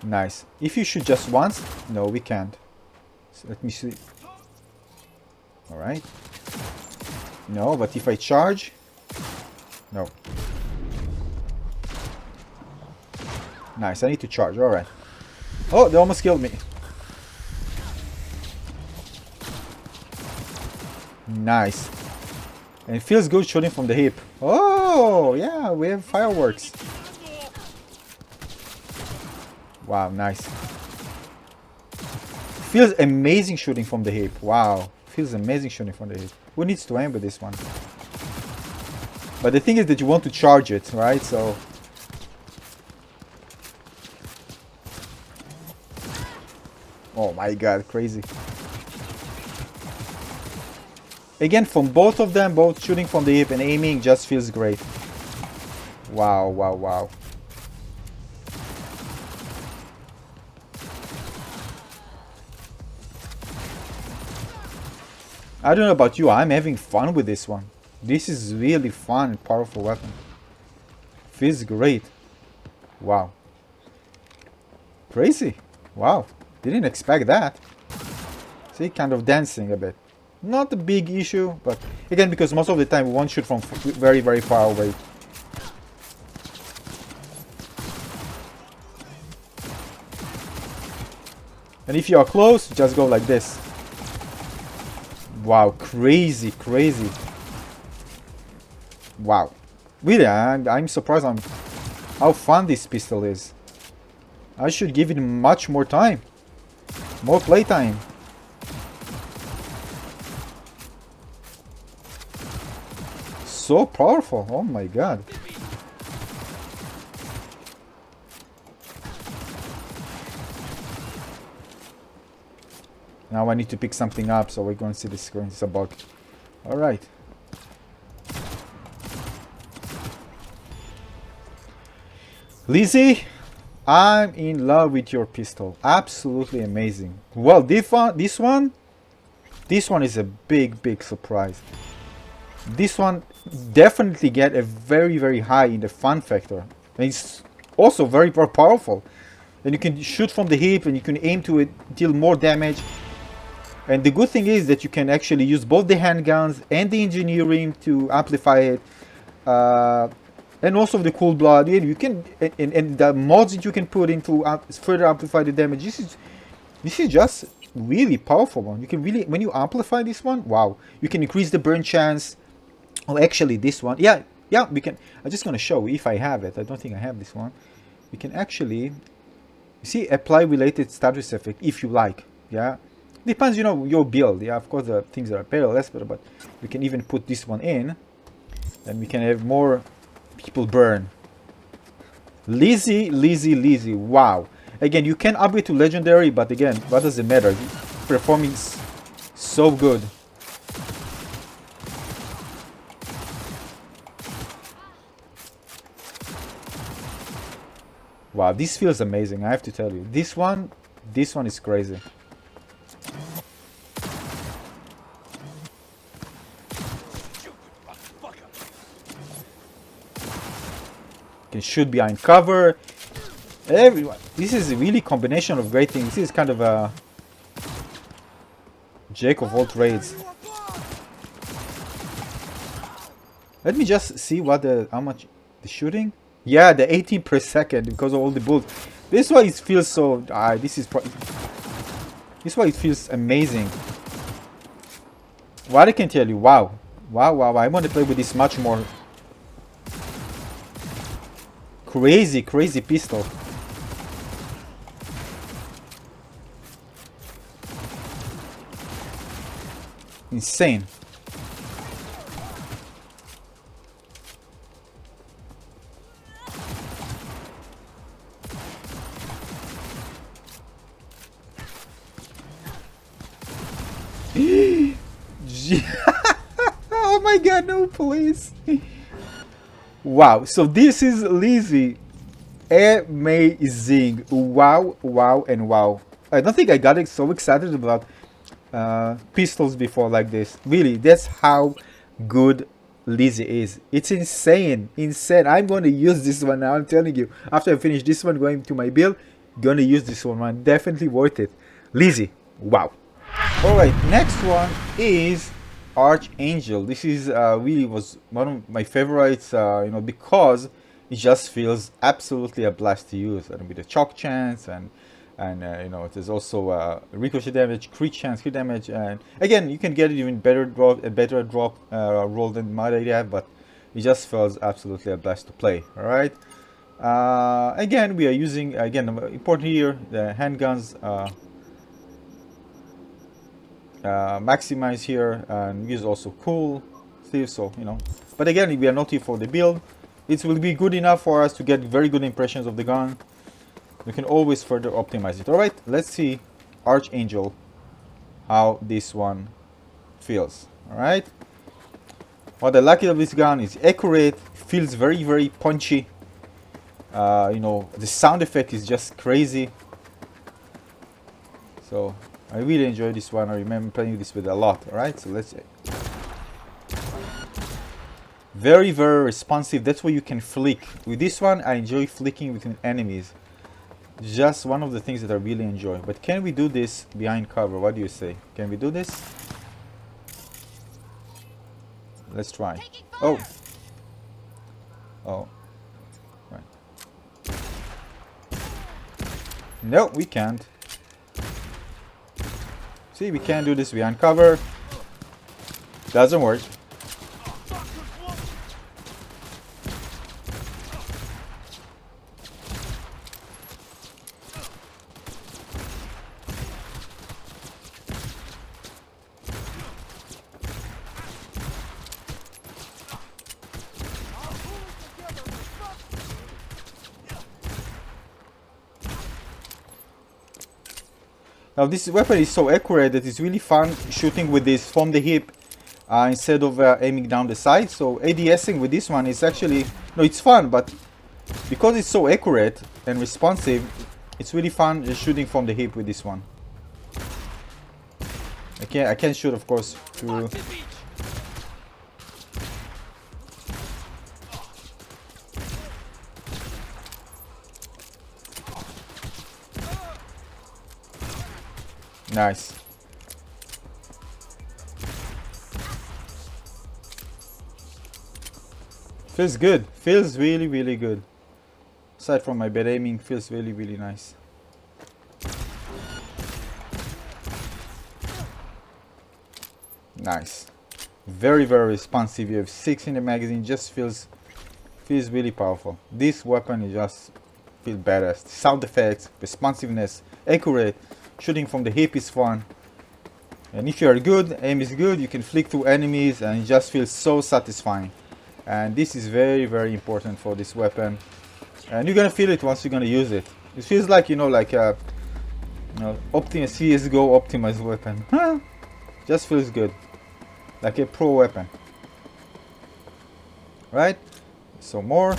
Nice. If you shoot just once, no, we can't. So let me see. Alright. No, but if I charge, no. Nice, I need to charge, alright. Oh, they almost killed me. Nice. And it feels good shooting from the hip. Oh, yeah, we have fireworks. Wow, nice. Feels amazing shooting from the hip. Wow, feels amazing shooting from the hip. Who needs to aim with this one? But the thing is that you want to charge it, right? So... oh my god, crazy. Again, from both of them, both shooting from the hip and aiming just feels great. Wow, wow, wow. I don't know about you, I'm having fun with this one. This is really fun and powerful weapon. Feels great. Wow. Crazy. Wow. Didn't expect that. See, kind of dancing a bit. Not a big issue, but again, because most of the time we won't shoot from very, very far away. And if you are close, just go like this. Wow, crazy, crazy. Wow. Really, I'm surprised on how fun this pistol is. I should give it much more time. More playtime. So powerful, oh my god. Now I need to pick something up, so we're going to see the screen. It's a bug. Alright. LIZZIE, I'm in love with your pistol. Absolutely amazing. Well, this one is a big surprise. This one definitely get a very, very high in the fun factor. And it's also very, very powerful. And you can shoot from the hip and you can aim to it, deal more damage. And the good thing is that you can actually use both the handguns and the engineering to amplify it. And also the cool blood. And you can and the mods that you can put in to further amplify the damage. This is just really powerful one. You can really, when you amplify this one, wow, you can increase the burn chance. Oh, actually, this one, yeah, we can. I'm just gonna show if I have it. I don't think I have this one. We can actually, you see, apply related status effect if you like. Yeah, depends, you know, your build. Yeah, of course, the things are parallel, but we can even put this one in, and we can have more people burn. LIZZIE, wow. Again, you can upgrade to legendary, but again, what does it matter? Performing so good. Wow, this feels amazing, I have to tell you. This one is crazy. You can shoot behind cover. Everyone, this is a really combination of great things. This is kind of a jack of all trades. Let me just see what how much the shooting. Yeah, the 18 per second because of all the bullets. This is why it feels so. This is why it feels amazing. What I can tell you, wow. I want to play with this much more. Crazy pistol. insane. Oh my god, no, please. Wow, so this is LIZZIE. Amazing. Wow, wow, and wow. I don't think I got so excited about pistols before like this. Really, that's how good LIZZIE is. It's insane, insane. I'm going to use this one now, I'm telling you. After I finish this one, going to my build, gonna use this one, man. Definitely worth it. LIZZIE, wow. Alright, next one is Archangel. This is really was one of my favorites, you know, because it just feels absolutely a blast to use. And with the chalk chance and you know, there's also ricochet damage, crit chance, crit damage, and again you can get it even better drop, a better drop roll than my idea, but it just feels absolutely a blast to play. All right. Again, we are using important here the handguns. Maximize here and use also cool Steve, so you know, but again we are not here for the build. It will be good enough for us to get very good impressions of the gun. We can always further optimize it. All right, let's see Archangel, how this one feels. All right, what I like of this gun is accurate, feels very, very punchy. You know, the sound effect is just crazy. So I really enjoy this one. I remember playing this with a lot. All right, so let's see. Very, very responsive. That's where you can flick. With this one, I enjoy flicking between enemies. Just one of the things that I really enjoy. But can we do this behind cover? What do you say? Can we do this? Let's try. Oh. Oh. Right. No, we can't. See, we can't do this behind cover. Doesn't work. Now this weapon is so accurate that it's really fun shooting with this from the hip instead of aiming down the side. So ADSing with this one is actually, no, it's fun, but because it's so accurate and responsive, it's really fun just shooting from the hip with this one. I can't shoot, of course, through. Nice. Feels good. Feels really, really good. Aside from my bad aiming, feels really, really nice. Nice. Very, very responsive. You have 6 in the magazine. Just feels really powerful. This weapon is just feels badass. Sound effects, responsiveness, accurate. Shooting from the hip is fun, and if you are good, aim is good, you can flick through enemies and it just feels so satisfying. And this is very, very important for this weapon, and you're gonna feel it once you're gonna use it. It feels like, you know, like a CSGO optimized weapon. Just feels good, like a pro weapon, right? So more.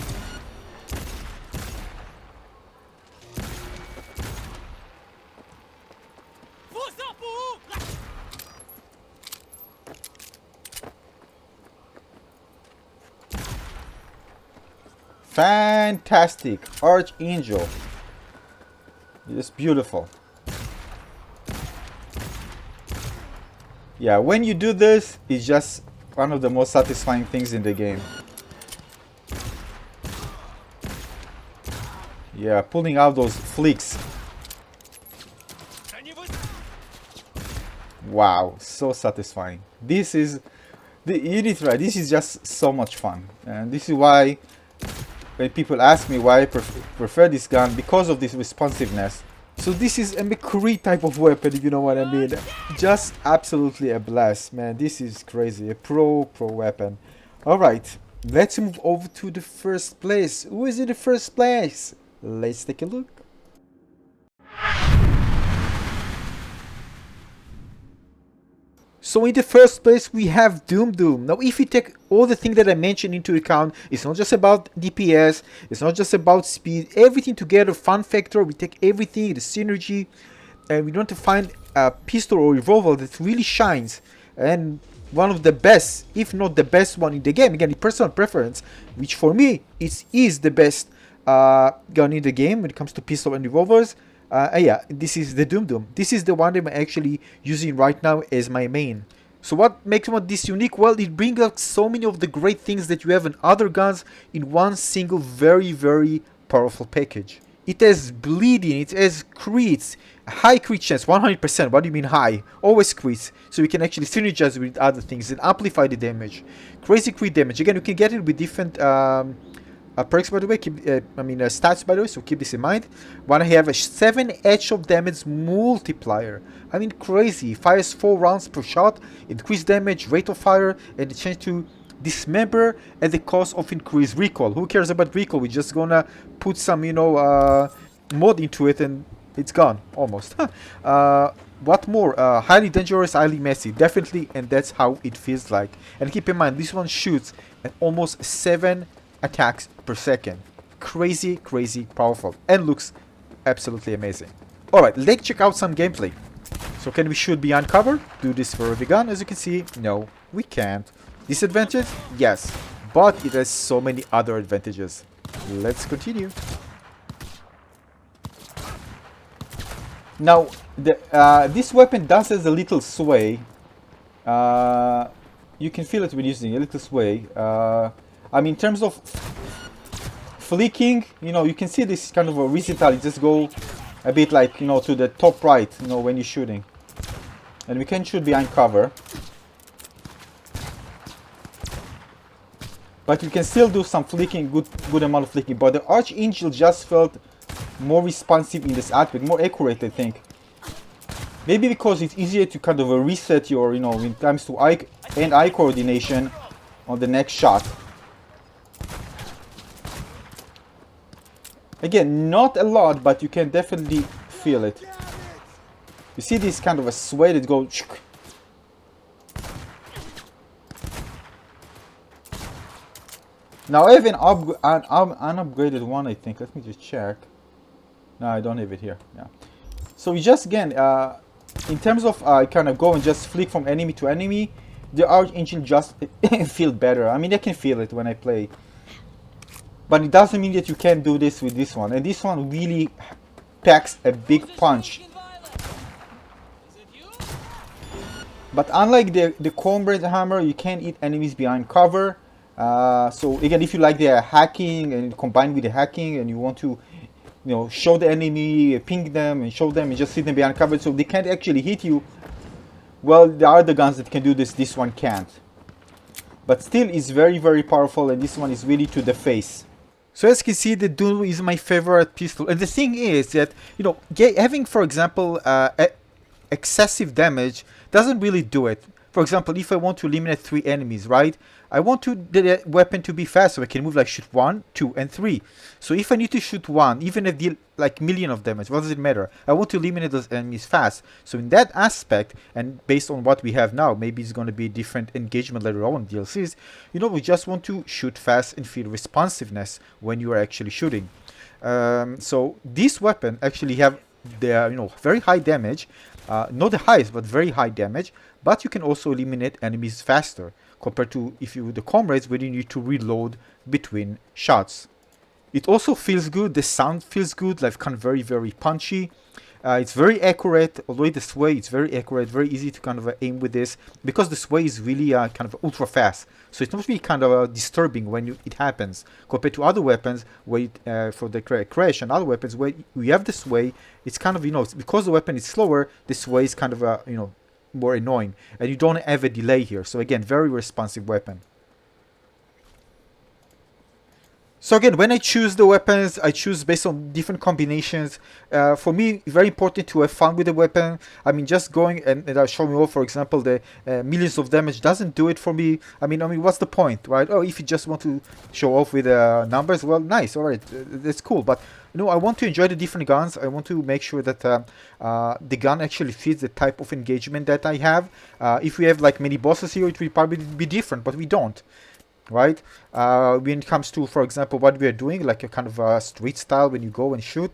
Fantastic. Archangel. It's beautiful. Yeah, when you do this, it's just one of the most satisfying things in the game. Yeah, pulling out those flicks. Wow, so satisfying. This is the unit, right? This is just so much fun, and this is why when people ask me why I prefer this gun, because of this responsiveness, So this is a McCree type of weapon, if you know what I mean. Just absolutely a blast, man. This is crazy. A pro weapon. Alright, let's move over to the first place. Who is in the first place? Let's take a look. So in the first place we have Doom. Now if you take all the things that I mentioned into account, it's not just about DPS, it's not just about speed, everything together, fun factor, we take everything, the synergy, and we want to find a pistol or revolver that really shines, and one of the best, if not the best one in the game. Again, the personal preference, which for me is the best gun in the game when it comes to pistol and revolvers. Yeah, this is the Doom. This is the one that I'm actually using right now as my main. So what makes this unique? Well, it brings out so many of the great things that you have in other guns in one single very powerful package. It has bleeding, it has crits, high crit chance, 100%. What do you mean high? Always crits. So you can actually synergize with other things and amplify the damage. Crazy crit damage. Again, you can get it with different perks, by the way, stats, by the way, so keep this in mind. When I have a 7 edge of damage multiplier, I mean crazy, fires 4 rounds per shot, increased damage, rate of fire, and the chance to dismember at the cost of increased recoil. Who cares about recoil? We're just gonna put some, mod into it and it's gone, almost. What more? Highly dangerous, highly messy, definitely, and that's how it feels like. And keep in mind, this one shoots at almost 7 attacks per second. Crazy powerful, and looks absolutely amazing. Alright, let's check out some gameplay. So can we shoot behind cover? Do this for the gun? As you can see, no, we can't. Disadvantage? Yes, but it has so many other advantages. Let's continue. Now, this weapon does has a little sway. You can feel it when using a little sway. I mean, in terms of flicking, you can see this kind of a horizontal. You just go a bit like, to the top right, when you're shooting. And we can shoot behind cover. But you can still do some flicking, good amount of flicking. But the Archangel just felt more responsive in this aspect, more accurate, I think. Maybe because it's easier to kind of reset your, when it comes to eye and eye coordination on the next shot. Again, not a lot, but you can definitely feel it. You see this kind of a sway that goes. Now I have an unupgraded one, I think. Let me just check. No, I don't have it here. Yeah. So we just, again, in terms of kind of go and just flick from enemy to enemy, the Archangel just feel better. I mean, I can feel it when I play. But it doesn't mean that you can't do this with this one. And this one really packs a big punch. But unlike the Comrade's hammer, you can't hit enemies behind cover. So again, if you like the hacking and combined with the hacking and you want to, show the enemy, ping them and show them and just sit them behind cover so they can't actually hit you, well, there are the guns that can do this. This one can't. But still, it's very powerful, and this one is really to the face. So as you can see, the Doom is my favorite pistol. And the thing is that, having, for example, excessive damage doesn't really do it. For example, if I want to eliminate 3 enemies, right? I want the weapon to be fast, so I can move like shoot 1, 2, and 3. So if I need to shoot 1, even if deal like million of damage, what does it matter? I want to eliminate those enemies fast. So in that aspect, and based on what we have now, maybe it's going to be different engagement later on in DLCs. We just want to shoot fast and feel responsiveness when you are actually shooting. So this weapon actually have the very high damage, not the highest, but very high damage. But you can also eliminate enemies faster compared to if you the Comrades, where you need to reload between shots. It also feels good. The sound feels good, like kind of very punchy. It's very accurate. Although the sway, it's very accurate, very easy to kind of aim with this because the sway is really kind of ultra fast. So it's not really kind of disturbing when it happens compared to other weapons where for the crash and other weapons where you have the sway. It's kind of because the weapon is slower, the sway is kind of more annoying, and you don't have a delay here. So again, very responsive weapon. So again, when I choose the weapons, I choose based on different combinations. For me, very important to have fun with the weapon. I mean, just going and I'll show you all, for example, the millions of damage doesn't do it for me. I mean, what's the point, right? Oh, if you just want to show off with numbers, well, nice, all right, that's cool. But I want to enjoy the different guns. I want to make sure that the gun actually fits the type of engagement that I have. If we have like many bosses here, it will probably be different, but we don't. Right, when it comes to, for example, what we are doing, like a kind of a street style when you go and shoot,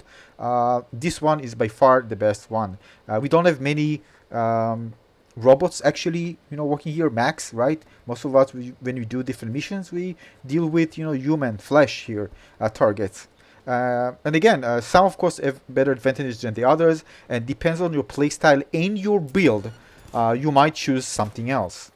this one is by far the best one. We don't have many robots actually, working here, max, right? Most of us, when we do different missions, we deal with, human flesh here targets. And again, some of course have better advantages than the others, and depends on your playstyle and your build, you might choose something else.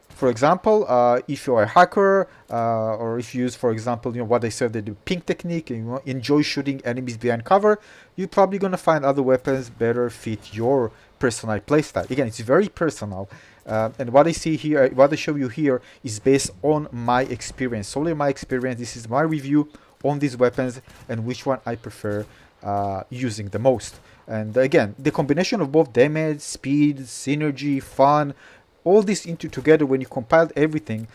For example, if you're a hacker, or if you use, for example, what I said, the pink technique, and you enjoy shooting enemies behind cover, you're probably going to find other weapons better fit your personalized playstyle. Again, it's very personal. And what I see here, what I show you here, is based on my experience, solely my experience. This is my review on these weapons and which one I prefer using the most. And again, the combination of both damage, speed, synergy, fun, all this into together, when you compiled everything,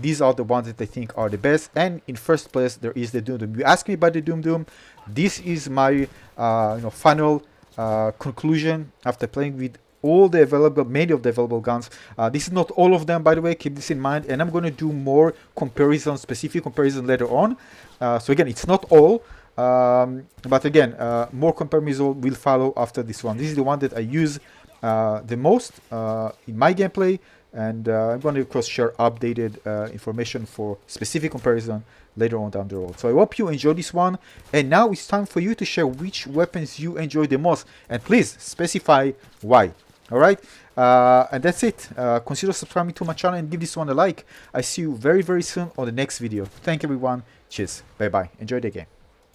these are the ones that I think are the best. And in first place, there is the Doom Doom. You asked me about the Doom Doom. This is my final conclusion after playing with all the available, many of the available guns. This is not all of them, by the way, keep this in mind. And I'm going to do more comparison, specific comparison later on. So again, it's not all. But again, more comparison will follow after this one. This is the one that I use the most in my gameplay, and I'm going to of course share updated information for specific comparison later on down the road. So I hope you enjoyed this one, and now it's time for you to share which weapons you enjoy the most, and please specify why. Alright, and that's it. Consider subscribing to my channel and give this one a like. I see you very soon on the next video. Thank you everyone. Cheers. Bye bye. Enjoy the game.